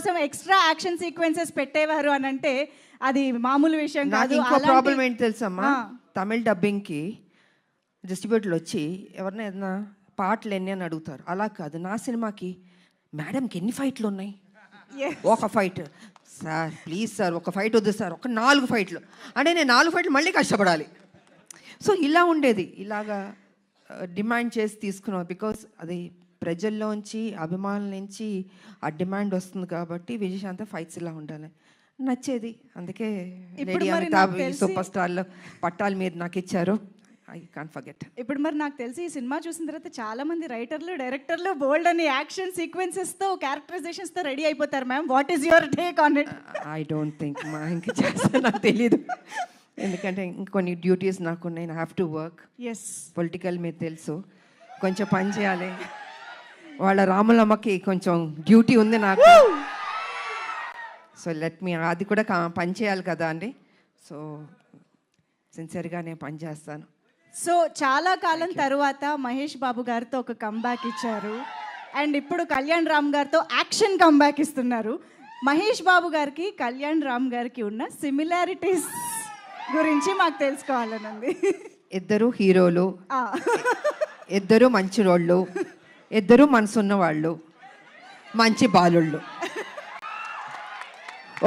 కోసం extra action sequences పెట్టేవారు అని అంటే అది మామూలు విషయం కాదు. ఇంకో ప్రాబ్లం ఏంటి తెలుసమ్మా, తమిళ డబ్బింగ్కి డిస్ట్రిబ్యూటర్లు వచ్చి ఎవరినైనా ఏదైనా పాటలు ఎన్ని అని అడుగుతారు. అలా కాదు, నా సినిమాకి మేడంకి ఎన్ని ఫైట్లు ఉన్నాయి, ఒక ఫైట్ సార్ ప్లీజ్ సార్, ఒక ఫైట్ వద్దు సార్, ఒక 4 ఫైట్లు అంటే నేను 4 ఫైట్లు మళ్ళీ కష్టపడాలి. సో ఇలా ఉండేది, ఇలాగా డిమాండ్ చేసి తీసుకున్నాం. బికాస్ అది ప్రజల్లోంచి అభిమానుల నుంచి ఆ డిమాండ్ వస్తుంది కాబట్టి విజయశాంతి ఫైట్స్ ఇలా ఉండాలి నచ్చేది. అందుకే లేడీ అమితాబ్ సూపర్ స్టార్లో పట్టాల మీద నాకు ఇచ్చారు. I can't forget. ఇప్పుడు మరి నాకు తెలిసి ఈ సినిమా చూసిన తర్వాత చాలా మంది రైటర్లు డైరెక్టర్లు బోల్డ్ అని యాక్షన్ సీక్వెన్సెస్తో క్యారెక్టరైజేషన్స్తో రెడీ అయిపోతారు. Ma'am what is your take on it? I don't think ఇంకా చేస్తా, నాకు తెలీదు. ఎందుకంటే ఇంకొన్ని డ్యూటీస్ నాకు ఉన్నాయి. I have to work. Yes, political మీద తెలుసు, కొంచెం పని చేయాలి. వాళ్ళ రాములమ్మకి కొంచెం డ్యూటీ ఉంది నాకు. సో లెట్ మీ, అది కూడా పని చేయాలి కదా అండి. సో సిన్సియర్గా నేను పని చేస్తాను. సో చాలా కాలం తర్వాత మహేష్ బాబు గారితో ఒక కంబ్యాక్ ఇచ్చారు అండ్ ఇప్పుడు కళ్యాణ్ రామ్ గారితో యాక్షన్ కంబ్యాక్ ఇస్తున్నారు. మహేష్ బాబు గారికి కళ్యాణ్ రామ్ గారికి ఉన్న సిమిలారిటీస్ గురించి మాకు తెలుసుకోవాలనుంది. ఇద్దరు హీరోలు, ఇద్దరు మంచి రోళ్ళు, ఇద్దరు మనసున్న వాళ్ళు, మంచి బాలుళ్ళు.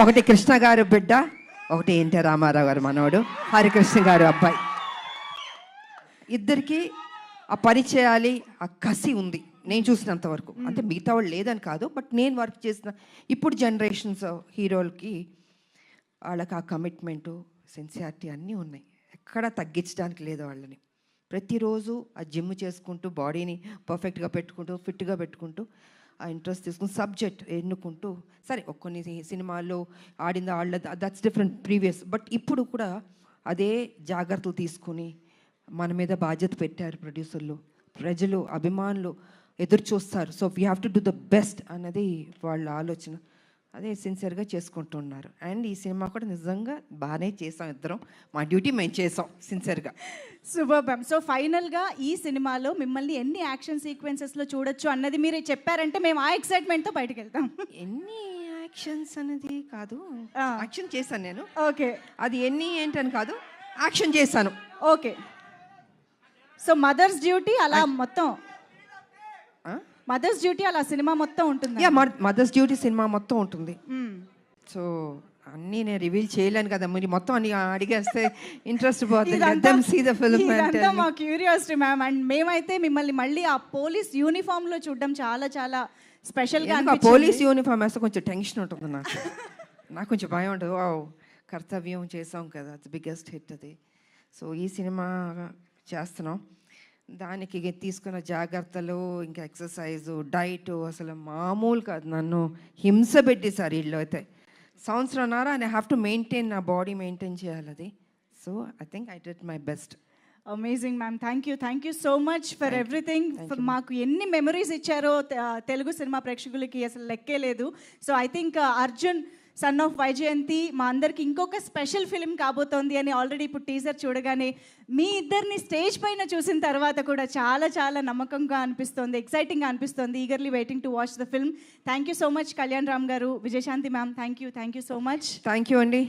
ఒకటి కృష్ణ గారు బిడ్డ, ఒకటి ఎన్టీ రామారావు గారు మనవడు, హరికృష్ణ గారు అబ్బాయి. ఇద్దరికి ఆ పని చేయాలి, ఆ కసి ఉంది నేను చూసినంత వరకు. అంటే మిగతా వాళ్ళు లేదని కాదు, బట్ నేను వర్క్ చేసిన ఇప్పుడు జనరేషన్స్ హీరోలకి వాళ్ళకి ఆ కమిట్మెంటు సిన్సియారిటీ అన్నీ ఉన్నాయి. ఎక్కడా తగ్గించడానికి లేదు వాళ్ళని. ప్రతిరోజు ఆ జిమ్ చేసుకుంటూ బాడీని పర్ఫెక్ట్గా పెట్టుకుంటూ ఫిట్గా పెట్టుకుంటూ ఆ ఇంట్రెస్ట్ తీసుకుని సబ్జెక్ట్ ఎన్నుకుంటూ, సరే కొన్ని సినిమాల్లో ఆడింది ఆడలేదు, దట్స్ డిఫరెంట్ ప్రీవియస్. బట్ ఇప్పుడు కూడా అదే జాగ్రత్తలు తీసుకుని మన మీద బాధ్యత పెట్టారు ప్రొడ్యూసర్లు, ప్రజలు, అభిమానులు ఎదురు చూస్తారు. So we have to do the best అన్నది వాళ్ళ ఆలోచన. అదే సిన్సియర్గా చేసుకుంటున్నారు. అండ్ ఈ సినిమా కూడా నిజంగా బాగానే చేసాం, ఇద్దరం మా డ్యూటీ మేము చేసాం సిన్సియర్గా. Super ma'am. సో ఫైనల్గా ఈ సినిమాలో మిమ్మల్ని ఎన్ని యాక్షన్ సీక్వెన్సెస్లో చూడొచ్చు అన్నది మీరు చెప్పారంటే మేము ఆ ఎక్సైట్మెంట్తో బయటకు వెళ్తాం. ఎన్ని యాక్షన్స్ అనేది కాదు, యాక్షన్ చేశాను నేను. ఓకే, అది ఎన్ని ఏంటని కాదు, యాక్షన్ చేశాను. ఓకే. సో మదర్స్ డ్యూటీ అలా మొత్తం, మదర్స్ డ్యూటీ అలా సినిమా మొత్తం ఉంటుంది. మదర్స్ డ్యూటీ సినిమా మొత్తం ఉంటుంది. సో అన్నీ నేను రివీల్ చేయలేను కదా, మీరు మొత్తం అన్ని అడిగేస్తే ఇంట్రెస్ట్ పోతుంది. మా క్యూరియాసిటీ మ్యామ్. అండ్ మేమైతే మిమ్మల్ని మళ్ళీ ఆ పోలీస్ యూనిఫామ్ లో చూడడం చాలా చాలా స్పెషల్ గా. పోలీస్ యూనిఫామ్ వేస్తే కొంచెం టెన్షన్ ఉంటుంది నాకు కొంచెం భయం ఉంటుంది. కర్తవ్యం చేసాం కదా, బిగ్గెస్ట్ హిట్ అది. సో ఈ సినిమా చేస్తున్నాం, దానికి తీసుకున్న జాగ్రత్తలు, ఇంకా ఎక్సర్సైజు, డైట్ అసలు మామూలు కాదు. నన్ను హింస పెట్టేశారు వీళ్ళు అయితే. సంవత్సరంన్నర ఐ హ్యావ్ టు మెయింటైన్, నా బాడీ మెయింటైన్ చేయాలి అది. So I think I did my best. Amazing ma'am. Thank you so much for everything. మాకు ఎన్ని మెమరీస్ ఇచ్చారో తెలుగు సినిమా ప్రేక్షకులకి అసలు లెక్కే లేదు. So I think Arjun son of Vyjayanthi మా అందరికి ఇంకొక స్పెషల్ ఫిలిం కాబోతోంది అని ఆల్రెడీ ఇప్పుడు టీజర్ చూడగానే మీ ఇద్దరిని స్టేజ్ పైన చూసిన తర్వాత కూడా చాలా చాలా నమ్మకంగా అనిపిస్తోంది, ఎక్సైటింగ్గా అనిపిస్తోంది. Eagerly waiting to watch the film. Thank you so much Kalyan Ram garu, Vijayashanti ma'am. Thank you so much. Thank you అండి.